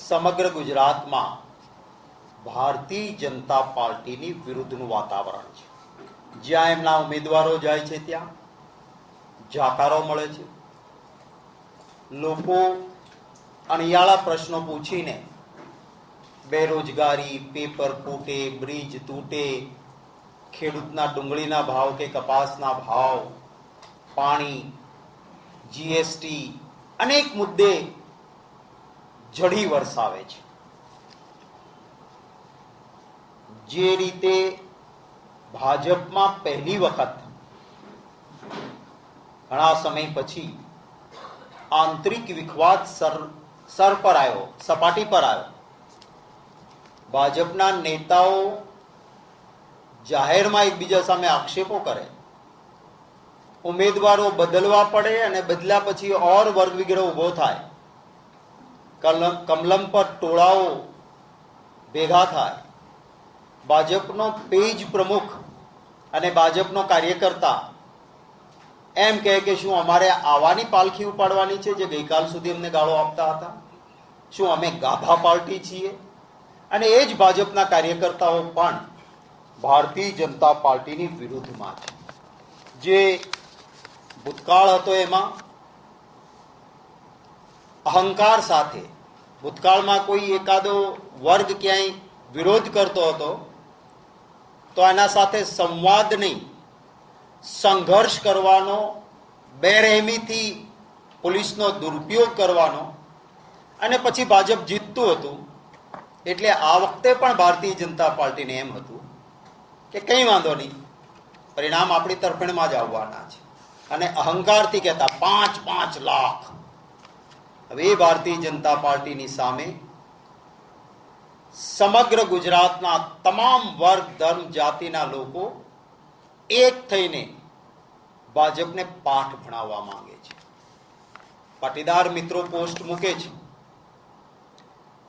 સમગ્ર ગુજરાતમાં ભારતીય જનતા પાર્ટીની વિરુદ્ધનું વાતાવરણ છે। જ્યાં એમના ઉમેદવારો જાય છે ત્યાં જાકારો મળે છે। લોકો અણિયાળા પ્રશ્નો પૂછીને બેરોજગારી, પેપર ફૂટે, બ્રિજ તૂટે, ખેડૂતના ડુંગળીના ભાવ કે કપાસના ભાવ, પાણી, જીએસટી અનેક મુદ્દે જડી વરસાવે છે। જે રીતે ભાજપમાં પહેલી વખત ઘણા સમય પછી આંતરિક વિખવાદ સર પર આવ્યો, સપાટી પર આવ્યો। ભાજપના નેતાઓ જાહેરમાં એકબીજા સામે આક્ષેપો કરે, ઉમેદવારો બદલવા પડે અને બદલ્યા પછી ઓર વર્ગ વિગ્રહ ઊભો થાય, કમલમ પર ટોળાઓ ભેગા થાય, ભાજપનો પેજ પ્રમુખ અને ભાજપનો કાર્યકર્તા એમ કહે કે શું અમારે આવાની પાલખી ઉપાડવાની છે જે ગઈકાલ સુધી અમને ગાળો આપતા હતા? શું અમે ગાભા પાર્ટી છીએ? અને એ જ ભાજપના કાર્યકર્તાઓ પણ ભારતીય જનતા પાર્ટીની વિરુદ્ધમાં છે। જે ભૂતકાળ હતો એમાં અહંકાર સાથે, ભૂતકાળમાં કોઈ એકાદો વર્ગ ક્યાંય વિરોધ કરતો હતો તો એના સાથે સંવાદ નહીં, સંઘર્ષ કરવાનો, બેરહેમીથી પોલીસનો દુરુપયોગ કરવાનો અને પછી ભાજપ જીતતું હતું। એટલે આ વખતે પણ ભારતીય જનતા પાર્ટીને એમ હતું કે કંઈ વાંધો નહીં, પરિણામ આપણી તરફેણમાં જ આવવાના છે અને અહંકારથી કહેતા 5-5 લાખ। હવે એ ભારતીય જનતા પાર્ટીની સામે સમગ્ર ગુજરાતના તમામ વર્ગ, ધર્મ, જાતિના લોકો એક થઈને ભાજપને પાઠ ભણાવવા માંગે છે। પાટીદાર મિત્રો પોસ્ટ મૂકે છે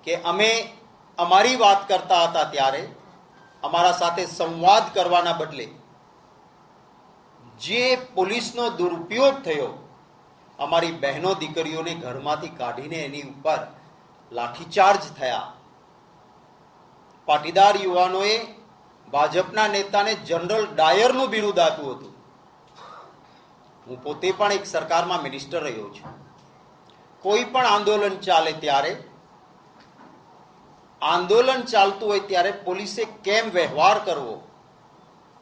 કે અમે અમારી વાત કરતા હતા ત્યારે અમારા સાથે સંવાદ કરવાના બદલે જે પોલીસનો દુરુપયોગ થયો, અમારી બહેનો દીકરીઓને ઘરમાંથી કાઢીને એની ઉપર લાઠીચાર્જ થયા, પાટીદાર યુવાનોએ ભાજપના નેતાને જનરલ ડાયરનું બિરુદ આપ્યું હતું। હું પોતે પણ એક સરકારમાં મિનિસ્ટર રહ્યો છું। કોઈ પણ આંદોલન ચાલે ત્યારે, આંદોલન ચાલતું હોય ત્યારે પોલીસે કેમ વ્યવહાર કરવો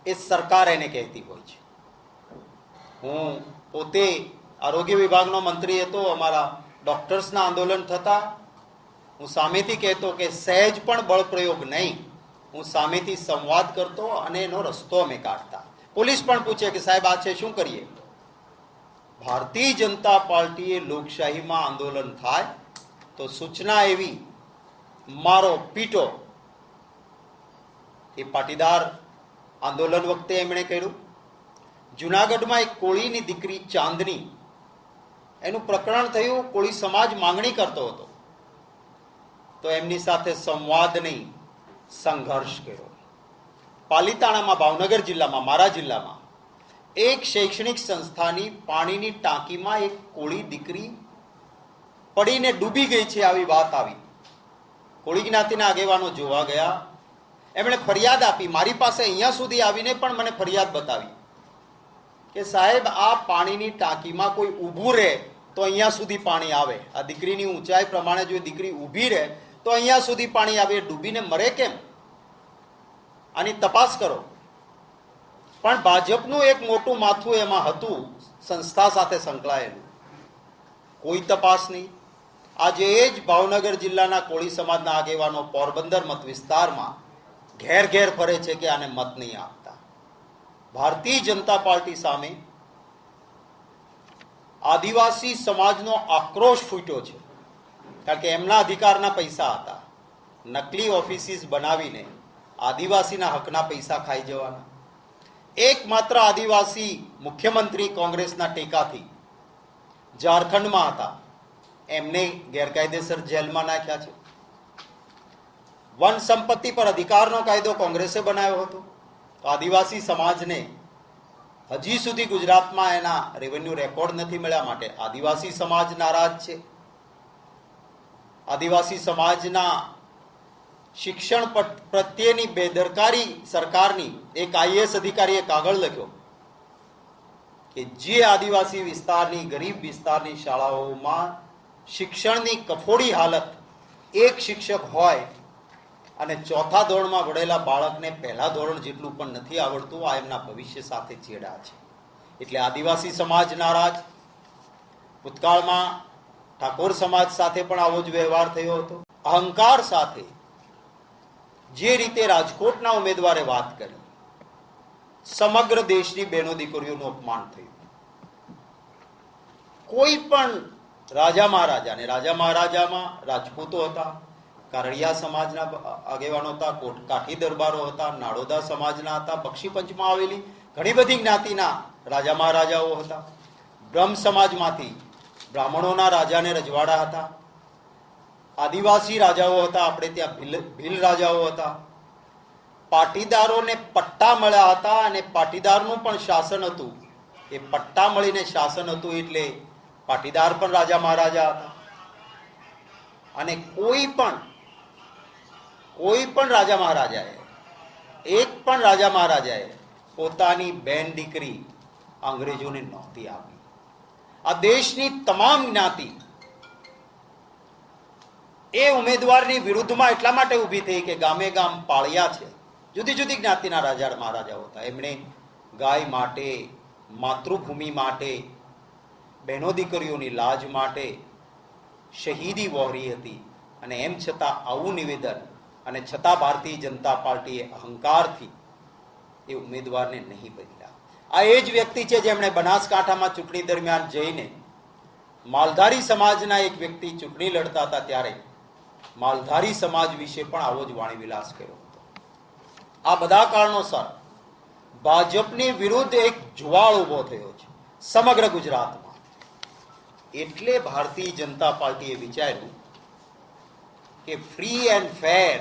એ સરકાર એને કહેતી હોય છે। હું પોતે આરોગ્ય વિભાગનો મંત્રી હતો, અમારા ડોક્ટર્સના આંદોલન થતા હું સામેથી કહેતો કે સહેજ પણ બળપ્રયોગ નહીં, હું સામેથી સંવાદ કરતો અને એનો રસ્તો અમે કાઢતા। પોલીસ પણ પૂછે કે સાહેબ આ છે શું કરીએ? ભારતીય જનતા પાર્ટીએ લોકશાહીમાં આંદોલન થાય તો સૂચના એવી, મારો પીટો, એ પાટીદાર આંદોલન વખતે એમણે કર્યું। જુનાગઢમાં એક કોળીની દીકરી ચાંદની, એનું પ્રકરણ થયું, કોળી સમાજ માંગણી કરતો હતો તો એમની સાથે સંવાદ નહીં, સંઘર્ષ કર્યો। પાલીતાણામાં, ભાવનગર જિલ્લામાં, મારા જિલ્લામાં એક શૈક્ષણિક સંસ્થાની પાણીની ટાંકીમાં એક કોળી દીકરી પડીને ડૂબી ગઈ છે, આવી વાત આવી। કોળી જ્ઞાતિના આગેવાનો જોવા ગયા, એમણે ફરિયાદ આપી, મારી પાસે અહીંયા સુધી આવીને પણ મને ફરિયાદ બતાવી કે સાહેબ આ પાણીની ટાંકીમાં કોઈ ઊભું રહે તો અહીંયા સુધી પાણી આવે, આ દીકરીની ઊંચાઈ પ્રમાણે જો દીકરી ઊભી રહે તો અહીંયા સુધી પાણી આવે, ડૂબીને મરે કેમ? આની તપાસ કરો। પણ ભાજપનું એક મોટું માથું એમાં હતું, સંસ્થા સાથે સંકળાયેલું, કોઈ તપાસ નહીં। આજે એ જ ભાવનગર જિલ્લાના કોળી સમાજના આગેવાનો પોરબંદર મત વિસ્તારમાં ઘેર ઘેર ફરે છે કે આને મત નહીં આપતા। ભારતીય જનતા પાર્ટી સામે આદિવાસી સમાજનો આક્રોશ ફૂટ્યો છે, કારણ કે એમના અધિકારના પૈસા હતા, નકલી ઓફિસીસ બનાવીને આદિવાસીના હકના પૈસા ખાઈ જવાના। એકમાત્ર આદિવાસી મુખ્યમંત્રી કોંગ્રેસના ટેકાથી ઝારખંડમાં હતા, એમને ગેરકાયદેસર જેલમાં નાખ્યા છે। વન સંપત્તિ પર અધિકારનો કાયદો કોંગ્રેસે બનાવ્યો હતો, તો આદિવાસી સમાજને હજી સુધી ગુજરાતમાં એના રેવન્યુ રેકોર્ડ નથી મળ્યા, માટે આદિવાસી સમાજ નારાજ છે। આદિવાસી સમાજના શિક્ષણ પ્રત્યેની બેદરકારી સરકારની એક આઈએએસ અધિકારીએ કાગળ લખ્યો કે જે આદિવાસી વિસ્તારની ગરીબ વિસ્તારની શાળાઓમાં શિક્ષણની કફોડી હાલત, એક શિક્ષક હોય અને ચોથા ધોરણમાં ભણેલા બાળકને પહેલા ધોરણ જેટલું પણ નથી આવડતું, આ એમના ભવિષ્ય સાથે ચેડા છે. એટલે આદિવાસી સમાજ નારાજ. ભૂતકાળમાં ઠાકોર સમાજ સાથે પણ આવો જ વ્યવહાર થયો હતો. અહંકાર સાથે જે રીતે રાજકોટના ઉમેદવારે વાત કરી, સમગ્ર દેશની બહેનો દીકરીઓનું અપમાન થયું. કોઈ પણ રાજા મહારાજાને, રાજા મહારાજામાં રાજપૂતો હતા, કારડિયા સમાજના આગેવાનો હતા, કાઠી દરબારો હતા, નાડોદા સમાજના હતા, બક્ષીપંચમાં આવેલી ઘણી બધી જ્ઞાતિના રાજા મહારાજાઓ હતા. બ્રહ્મ સમાજમાંથી બ્રાહ્મણોના રાજાને રજવાડા હતા. આદિવાસી રાજાઓ હતા, આપણે ત્યાં ભીલ રાજાઓ હતા. પાટીદારોને પટ્ટા મળ્યા હતા અને પાટીદારનું પણ શાસન હતું. એ પટ્ટા મળીને શાસન હતું એટલે પાટીદાર પણ રાજા મહારાજા હતા. અને કોઈ પણ રાજા મહારાજાએ, એક પણ રાજા મહારાજાએ પોતાની બેન દીકરી અંગ્રેજોને નહોતી આપી. આ દેશની તમામ જ્ઞાતિ એ ઉમેદવારની વિરુદ્ધમાં એટલા માટે ઊભી થઈ કે ગામે ગામ પાળિયા છે, જુદી જુદી જ્ઞાતિના રાજા મહારાજાઓ હતા. એમણે ગાય માટે, માતૃભૂમિ માટે, બહેનો દીકરીઓની લાજ માટે શહીદી વહોરી હતી. અને એમ છતાં આવું નિવેદન, અને છતાં ભારતીય જનતા પાર્ટીએ અહંકારથી એ ઉમેદવારને નહીં બદલ્યા. આ એ જ વ્યક્તિ છે જેમણે બનાસકાંઠામાં ચૂંટણી દરમિયાન જઈને માલધારી સમાજના એક વ્યક્તિ ચૂંટણી લડતા હતા ત્યારે માલધારી સમાજ વિશે પણ આવો જ વાણી વિલાસ કર્યો હતો. આ બધા કારણોસર ભાજપની વિરુદ્ધ એક જુવાળ ઉભો થયો છે સમગ્ર ગુજરાતમાં. એટલે ભારતીય જનતા પાર્ટીએ વિચાર્યું કે ફ્રી એન્ડ ફેર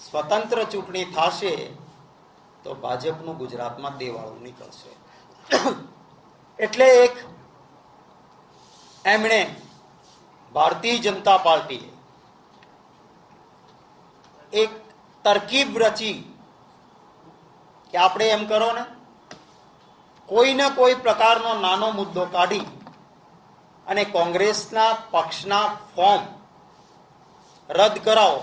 સ્વતંત્ર ચૂંટણી થશે તો ભાજપનું ગુજરાતમાં દેવાળું નીકળશે. એટલે એમણે ભારતીય જનતા પાર્ટીએ એક તરકીબ રચી કે આપણે એમ કરો ને, કોઈને કોઈ પ્રકારનો નાનો મુદ્દો કાઢી અને કોંગ્રેસના પક્ષના ફોર્મ રદ કરાવો,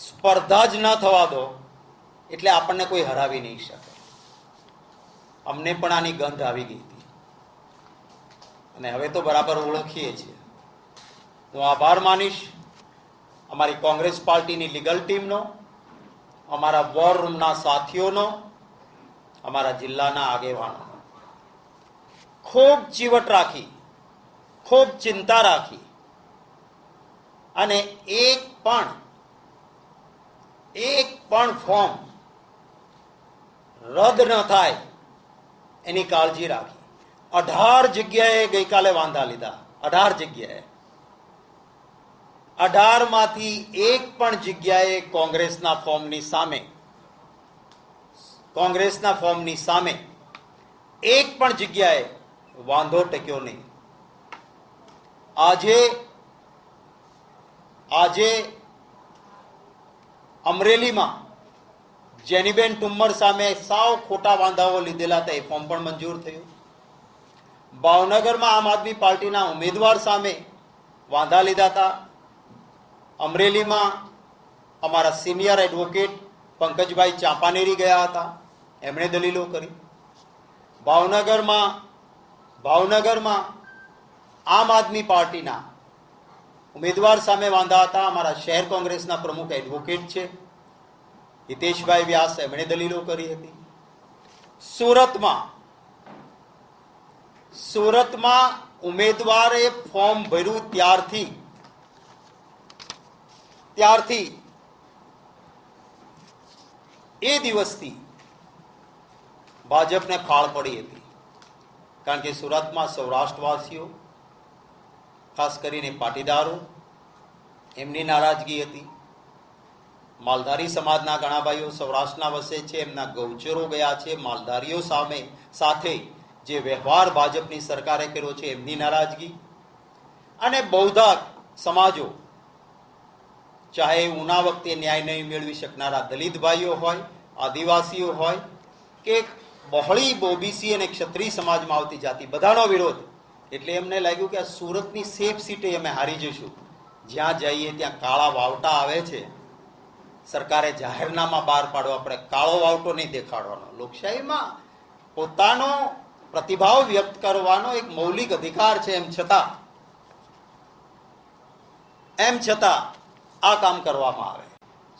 સ્પર્ધા જ ન થવા દો, એટલે આપણને કોઈ હરાવી નહીં શકે. અમને પણ આની ગંધ આવી ગઈ હતી અને હવે તો બરાબર ઓળખીએ છીએ. હું આભાર માનીશ અમારી કોંગ્રેસ પાર્ટીની લીગલ ટીમનો, અમારા વોર રૂમના સાથીઓનો, અમારા જિલ્લાના આગેવાનોનો. ખૂબ ચીવટ રાખી, ખૂબ ચિંતા રાખી અને એક પણ ફોર્મ રદ ન થાય એની કાળજી રાખી. 18 જગ્યાએ ગઈકાલે વાંધા લીધા. 18 જગ્યાએ, 18 માંથી એક પણ જગ્યાએ કોંગ્રેસના ફોર્મની સામે એક પણ જગ્યાએ વાંધો ટક્યો નહીં. આજે અમરેલીમાં જેનીબેન ટુમ્મર સામે સાવ ખોટા વાંધાઓ લીધેલા હતા, એ ફોર્મ પણ મંજૂર થયું. ભાવનગરમાં આમ આદમી પાર્ટીના ઉમેદવાર સામે વાંધા લીધા હતા. અમરેલીમાં અમારા સિનિયર એડવોકેટ પંકજભાઈ ચાંપાનેરી ગયા હતા, એમણે દલીલો કરી. ભાવનગરમાં આમ આદમી પાર્ટીના ઉમેદવાર સામે વાંધા હતા. અમારા શહેર કોંગ્રેસના પ્રમુખ એડવોકેટ છે હિતેશભાઈ વ્યાસ, એમણે દલીલો કરી હતી. સુરતમાં ઉમેદવારે ફોર્મ ભર્યું ત્યારથી એ દિવસથી ભાજપને ફાળ પડી હતી. કારણ કે સુરતમાં સૌરાષ્ટ્રવાસીઓ, ખાસ કરીને પાટીદારો, એમની નારાજગી હતી. માલધારી સમાજના ઘણા ભાઈઓ સૌરાષ્ટ્રના વસે છે, એમના ગૌચરો ગયા છે. માલધારીઓ સાથે જે વ્યવહાર ભાજપની સરકારે કર્યો છે એમની નારાજગી. અને બૌદ્ધ સમાજો ચાહે ઉના વખતે ન્યાય નહીં મેળવી શકનારા દલિત ભાઈઓ હોય, આદિવાસીઓ હોય કે બહોળી ઓબીસી અને ક્ષત્રિય સમાજમાં આવતી જાતિ, બધાનો વિરોધ. એટલે એમને લાગ્યું કે આ સુરતની સેફ સીટે અમે હારી જઈશું. જ્યાં જઈએ ત્યાં કાળા વાવટા આવે છે. સરકારે જાહેરનામા બહાર પાડવા પડે, કાળો વાવટો નહીં દેખાડવાનો. લોકશાહીમાં પોતાનો પ્રતિભાવ વ્યક્ત કરવાનો એક મૌલિક અધિકાર છે. એમ છતાં આ કામ કરવામાં આવે.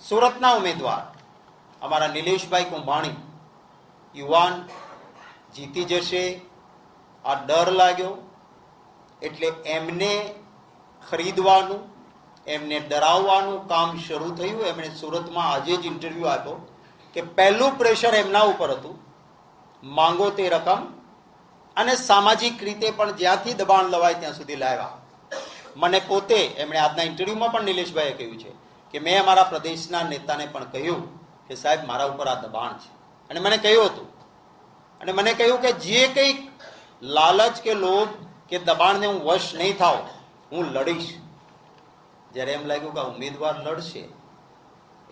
સુરતના ઉમેદવાર અમારા નિલેશભાઈ કુંભાણી યુવાન જીતી જશે આ ડર લાગ્યો, એટલે એમને ખરીદવાનું, એમને ડરાવવાનું કામ શરૂ થયું. એમણે સુરતમાં આજે જ ઇન્ટરવ્યૂ આપ્યો કે પહેલું પ્રેશર એમના ઉપર હતું, માંગો તે રકમ, અને સામાજિક રીતે પણ જ્યાંથી દબાણ લવાય ત્યાં સુધી લાવ્યા. મને પોતે એમણે આજના ઇન્ટરવ્યૂમાં પણ નિલેશભાઈએ કહ્યું છે કે મેં અમારા પ્રદેશના નેતાને પણ કહ્યું કે સાહેબ મારા ઉપર આ દબાણ છે, અને મને કહ્યું હતું, અને મને કહ્યું કે જે કંઈક લાલચ કે લોભ કે દબાણને હું વશ નહીં થાવ, હું લડીશ. જ્યારે એમ લાગ્યું કે આ ઉમેદવાર લડશે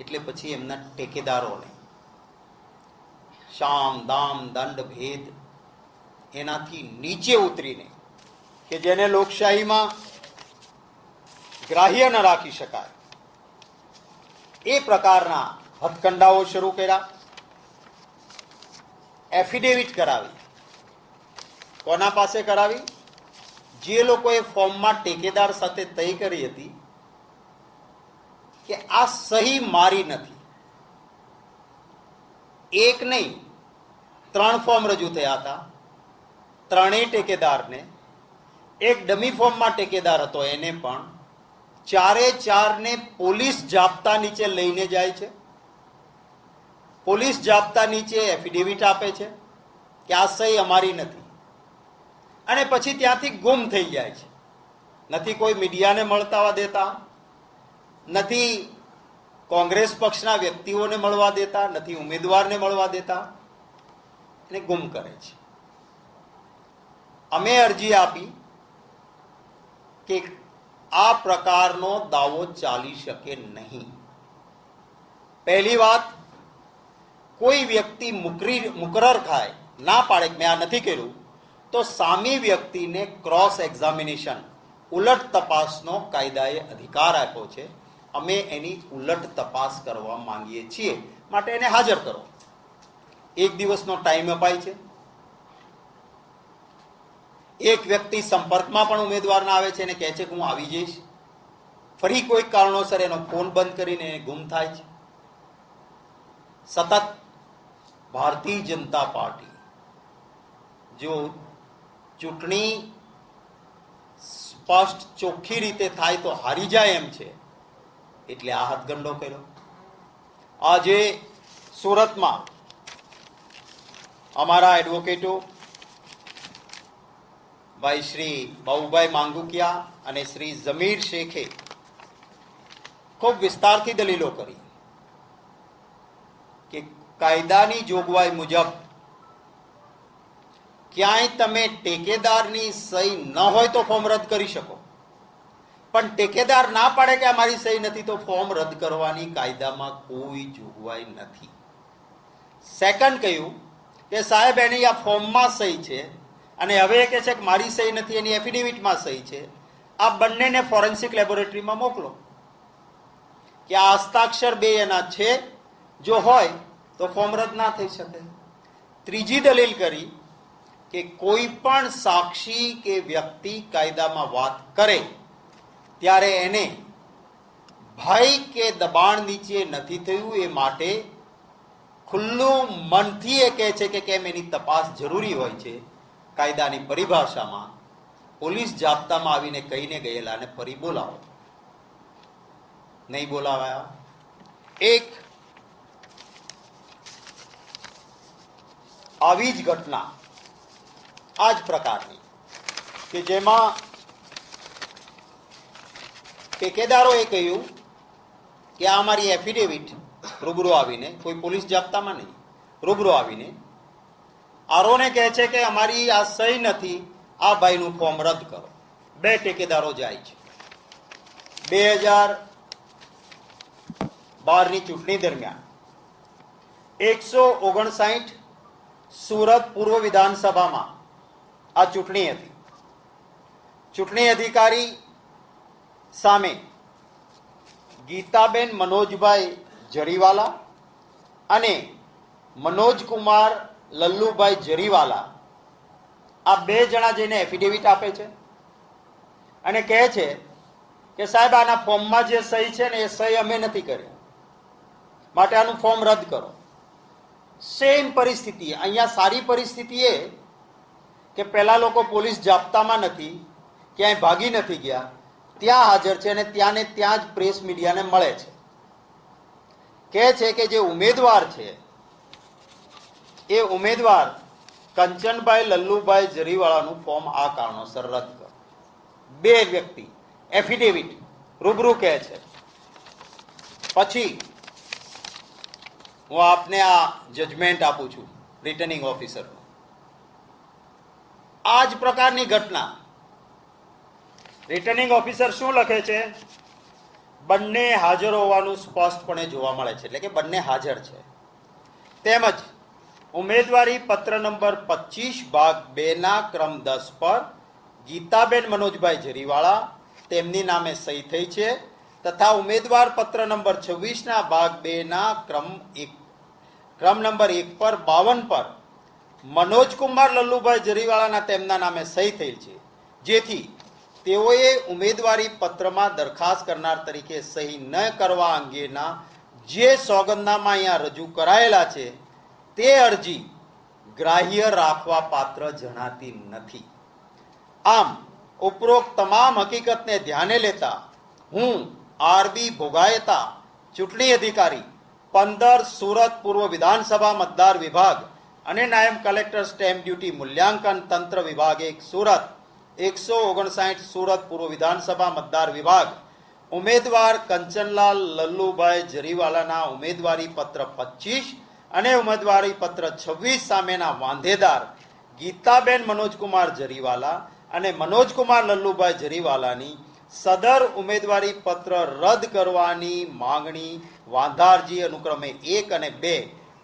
એટલે પછી એમના ટેકેદારોને શામ દામ દંડ ભેદ એનાથી નીચે ઉતરીને, કે જેને લોકશાહીમાં ગ્રાહ્ય ન રાખી શકાય, એ પ્રકારના હથકંડાઓ શરૂ કર્યા. એફિડેવિટ કરાવી. કોના પાસે કરાવી? જે લોકોએ ફોર્મમાં ટેકેદાર સાથે તય કરી હતી કે આ સહી મારી નથી. એક નહીં, 3 ફોર્મ રજૂ થયા હતા. ત્રણેય ટેકેદારને, એક ડમી ફોર્મમાં ટેકેદાર હતો એને પણ, 4 પોલીસ જાપ્તા નીચે લઈને જાય છે. પોલીસ જાપ્તા નીચે એફિડેવિટ આપે છે કે આ સહી અમારી નથી, અને પછી ત્યાંથી ગુમ થઈ જાય છે. નથી કોઈ મીડિયાને મળતા દેતા, નથી કોંગ્રેસ પક્ષના વ્યક્તિઓને મળવા દેતા, નથી ઉમેદવારને મળવા દેતા, એને ગુમ કરે છે. અમે અરજી આપી કે આ પ્રકારનો દાવો ચાલી શકે નહીં. પહેલી વાત, કોઈ વ્યક્તિ મુકરર થાય, ના પાડે કે મેં આ નથી કર્યું, તો સામી વ્યક્તિને ક્રોસ એક્ઝામિનેશન, ઉલટ તપાસનો કાયદાએ અધિકાર આપ્યો છે. અમે એની ઉલટ તપાસ કરવા માંગીએ છીએ, માટે એને હાજર કરો. 1 દિવસનો ટાઈમ અપાય છે. એક વ્યક્તિ સંપર્કમાં પણ ઉમેદવારના આવે છે અને કહે છે કે હું આવી જઈશ. ફરી કોઈક કારણોસર એનો ફોન બંધ કરીને ગુમ થાય છે. સતત ભારતીય જનતા પાર્ટી જો ચૂંટણી સ્પષ્ટ ચોખ્ખી રીતે થાય તો હારી જાય એમ છે, એટલે આ હાથગંડો કર્યો. આજે સુરતમાં અમારા એડવોકેટો ભાઈ શ્રી બાબુભાઈ માંગુકિયા અને શ્રી ઝમીર શેખે ખૂબ વિસ્તારથી દલીલો કરી કે કાયદાની જોગવાઈ મુજબ ક્યાંય તમે ટેકેદારની સહી ન હોય તો ફોર્મ રદ કરી શકો, પણ ટેકેદાર ના પાડે કે અમારી સહી નથી તો ફોર્મ રદ કરવાની કાયદામાં કોઈ જોગવાઈ નથી. સેકન્ડ કહ્યું કે સાહેબ એની આ ફોર્મમાં સહી છે અને હવે એ કહે છે કે મારી સહી નથી, એની એફિડેવિટમાં સહી છે. આ બંનેને ફોરેન્સિક લેબોરેટરીમાં મોકલો કે આ હસ્તાક્ષર બે એના છે, જો હોય તો ફોર્મ રદ ના થઈ શકે. ત્રીજી દલીલ કરી કે કોઈ પણ સાક્ષી કે વ્યક્તિ કાયદામાં વાત કરે ત્યારે એને ભય કે દબાણ નીચે નથી થયું એ માટે ખુલ્લું મનથી એ કહે છે કે કેમ એની તપાસ જરૂરી હોય છે. કાયદાની પરિભાષામાં પોલીસ જાપ્તામાં આવીને કહીને ગયેલાને ફરી બોલાવો. નહીં બોલાવાયા. એક આવી જ ઘટના આ જ પ્રકારની કે જેમાં ટેકેદારોએ કહ્યું કે આ અમારી એફિડેવિટ રૂબરૂ આવીને, કોઈ પોલીસ જાપ્તામાં નહીં, રૂબરૂ આવીને આરોને કહે છે કે અમારી આ સહી નથી, આ ભાઈનું ફોર્મ રદ કરો. 2 ટેકેદારો જાય છે. બારની ચૂંટણી દરમિયાન 159 સુરત પૂર્વ વિધાનસભામાં આ ચૂંટણી હતી. ચૂંટણી અધિકારી સામે ગીતાબેન મનોજભાઈ જરીવાલા અને મનોજકુમાર લલ્લુભાઈ જરીવાલા આ બે જણા જઈને એફિડેવિટ આપે છે અને કહે છે કે સાહેબ આના ફોર્મમાં જે સહી છે ને એ સહી અમે નથી કરી, માટે આનું ફોર્મ રદ કરો. સેમ પરિસ્થિતિ અહીંયા. સારી પરિસ્થિતિ એ કે પહેલા લોકો પોલીસ જાપ્તામાં નથી, ક્યાંય ભાગી નથી ગયા, ત્યાં હાજર છે અને ત્યાં ને ત્યાં જ પ્રેસ મીડિયાને મળે છે. કહે છે કે જે ઉમેદવાર છે એ ઉમેદવાર કંચનભાઈ લલ્લુભાઈ જરીવાળાનું ફોર્મ આ કારણોસર રદ કરો. બે વ્યક્તિ એફિડેવિટ રૂબરૂ કહે છે. પછી હું આપને આ જજમેન્ટ આપું છું રિટર્નિંગ ઓફિસરનું. આ જ પ્રકારની ઘટના રિટર્નિંગ ઓફિસર શું લખે છે? બંને હાજર હોવાનું સ્પષ્ટપણે જોવા મળે છે, એટલે કે બંને હાજર છે. તેમજ ઉમેદવારી પત્ર નંબર 25 ભાગ 2 ના ક્રમ 10 પર ગીતાબેન મનોજભાઈ જરીવાળા તેમની નામે સહી થઈ છે, તથા ઉમેદવાર પત્ર નંબર 26 ના ભાગ 2 ના ક્રમ નંબર 1 પર 52 પર મનોજકુમાર લલ્લુભાઈ જરીવાળાના તેમના નામે સહી થયેલ છે, જેથી તેઓએ ઉમેદવારી પત્રમાં દરખાસ્ત કરનાર તરીકે સહી ન કરવા અંગેના જે સોગંદનામા અહીંયા રજૂ કરાયેલા છે તે અરજી ગ્રાહ્ય રાખવા પાત્ર જણાતી નથી. આમ ઉપરોક્ત તમામ હકીકતને ધ્યાને લેતા હું આરબી ભોગાયતા ચૂંટણી અધિકારી 15 સુરત પૂર્વ વિધાનસભા મતદાર વિભાગ અને નાયબ કલેક્ટર સ્ટેમ્પ ડ્યુટી મૂલ્યાંકન તંત્ર વિભાગ 1 સુરત 159 સુરત પૂર્વ વિધાનસભા મતદાર વિભાગ ઉમેદવાર કંચનલાલ લલ્લુભાઈ જરીવાલાના ઉમેદવારી પત્ર 25 અને ઉમેદવારી પત્ર 26 સામેના વાંધેદાર ગીતાબેન મનોજકુમાર જરીવાલા અને મનોજકુમાર લલ્લુભાઈ જરીવાલાની સદર ઉમેદવારી પત્ર રદ કરવાની માંગણી વાંધા અનુક્રમે 1 અને 2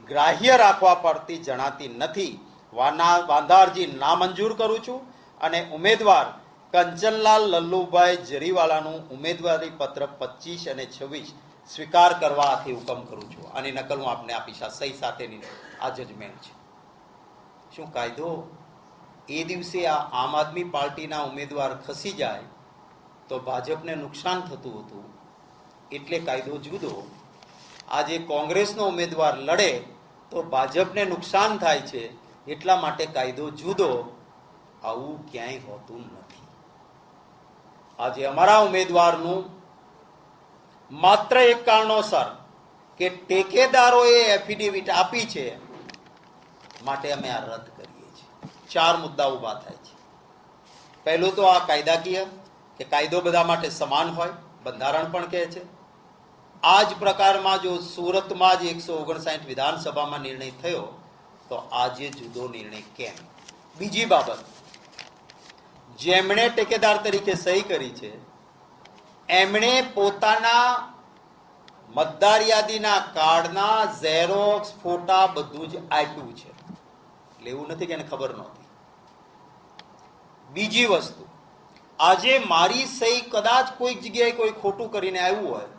ગ્રાહ્ય રાખવા પડતી જણાતી નથી. વાંધા અરજી નામંજૂર કરું છું અને ઉમેદવાર કંચનલાલ લલ્લુભાઈ જરીવાલાનું ઉમેદવારી પત્ર 25 અને 26 સ્વીકાર કરવા આથી હુકમ કરું છું. આની નકલ હું આપને આપીશ. આ સહી સાથેની આ જજમેન્ટ છે. શું કાયદો એ દિવસે આ આમ આદમી પાર્ટીના ઉમેદવાર ખસી જાય તો ભાજપને નુકસાન થતું હતું, એટલે કાયદો જુદો. આજે કોંગ્રેસનો ઉમેદવાર લડે તો ભાજપને નુકસાન થાય છે, એટલા માટે કાયદો જુદો. આવું ક્યાંય હોતું નથી. આજે અમારા ઉમેદવારનું માત્ર એક કારણોસર કે ટેકેદારોએ એફિડેવિટ આપી છે માટે અમે આ રદ કરીએ છીએ. 4 મુદ્દા ઊભા થાય છે. પહેલું તો આ કાયદાકીય કે કાયદો બધા માટે સમાન હોય, બંધારણ પણ કહે છે. આ જ પ્રકારમાં જો સુરતમાં જ 159 વિધાનસભામાં નિર્ણય થયો તો આજે જુદો નિર્ણય કેમ? બીજી બાબત, જેમણે ટેકેદાર તરીકે સહી કરી છે એમણે પોતાના મતદાર યાદીના કાર્ડના ઝેરોક્સ ફોટા બધું જ આપ્યું છે. એટલે એવું નથી કે એને ખબર નહોતી. બીજી વસ્તુ, આજે મારી સહી કદાચ કોઈક જગ્યાએ કોઈ ખોટું કરીને આવ્યું હોય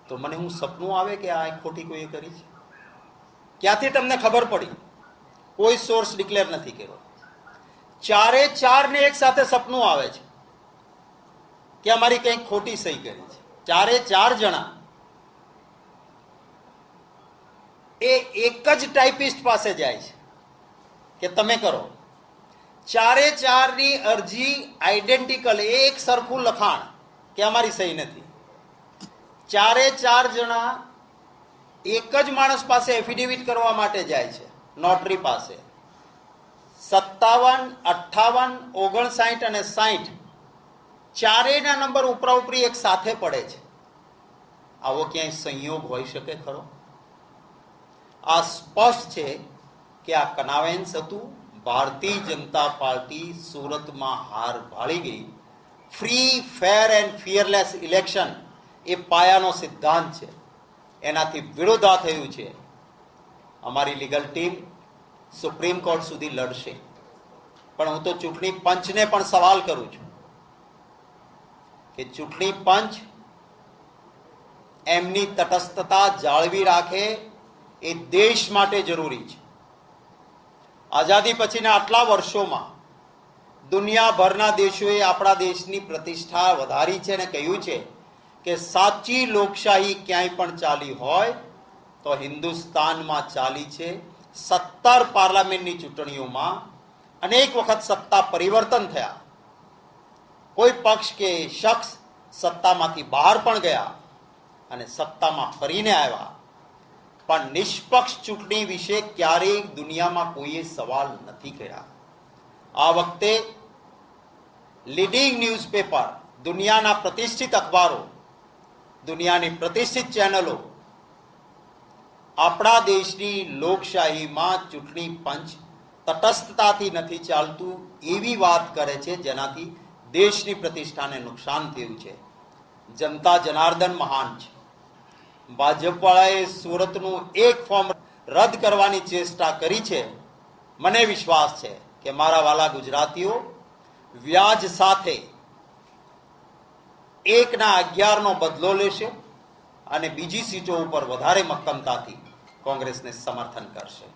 તો મને હું સપનું આવે કે આ ખોટી કોઈએ કરી છે? ક્યાંથી તમને ખબર પડી? કોઈ સોર્સ ડિક્લેર નથી કર્યો. 4 ને એક સાથે સપનું આવે છે કે અમારી કંઈક ખોટી સહી કરી છે. 4 જણા એ એક જ ટાઈપિસ્ટ પાસે જાય છે કે તમે કરો. 4 ની અરજી આઈડેન્ટિકલ, એક સરખું લખાણ કે અમારી સહી નથી. 4 જણા એક જ માણસ પાસે એફિડેવિટ કરવા માટે જાય છે, નોટરી પાસે. 57, 58, 59 અને 60 ચારેયના નંબર ઉપરાઉપરી એક સાથે પડે છે. આવો ક્યાંય સંયોગ હોઈ શકે ખરો? આ સ્પષ્ટ છે કે આ કનાવેન્સ હતું. ભારતીય જનતા પાર્ટી સુરતમાં હાર ભાળી ગઈ. Free, fair and fearless election એ પાયાનો સિદ્ધાંત છે, એનાથી વિરોધા થયું છે. અમારી લીગલ ટીમ સુપ્રીમ કોર્ટ સુધી લડશે. પણ હું તો ચૂંટણી પંચને પણ સવાલ કરું છું કે ચૂંટણી પંચ એમની તટસ્થતા જાળવી રાખે, એ દેશ માટે જરૂરી છે. આઝાદી પછીના આટલા વર્ષોમાં દુનિયાભરના દેશોએ આપણા દેશની પ્રતિષ્ઠા વધારી છે અને કહ્યું છે કે સાચી લોકશાહી ક્યાંય પણ ચાલી હોય તો હિન્દુસ્તાનમાં ચાલી છે. 17 પાર્લામેન્ટની ચૂંટણીઓમાં અનેક વખત સત્તા પરિવર્તન થયા, કોઈ પક્ષ કે શખ્સ સત્તામાંથી બહાર પણ ગયા અને સત્તામાં ફરીને આવ્યા, પણ નિષ્પક્ષ ચૂંટણી વિશે ક્યારેય દુનિયામાં કોઈએ સવાલ નથી કર્યા. આ વખતે લીડિંગ ન્યૂઝપેપર, દુનિયાના પ્રતિષ્ઠિત અખબારો, દુનિયાની પ્રતિષ્ઠિત ચેનલો આપણા દેશની લોકશાહીમાં ચૂંટણી પંચ તટસ્થતાથી નથી ચાલતું એવી વાત કરે છે, જેનાથી દેશની પ્રતિષ્ઠાને નુકસાન થયું છે. જનતા જનાર્દન મહાન છે. ભાજપવાળાએ સુરતનું એક ફોર્મ રદ કરવાની ચેષ્ટા કરી છે. મને વિશ્વાસ છે કે મારા વાલા ગુજરાતીઓ વ્યાજ સાથે 1/11નો બદલો લેશે અને બીજી સીટો ઉપર વધારે મક્કમતાથી કોંગ્રેસને સમર્થન કરશે.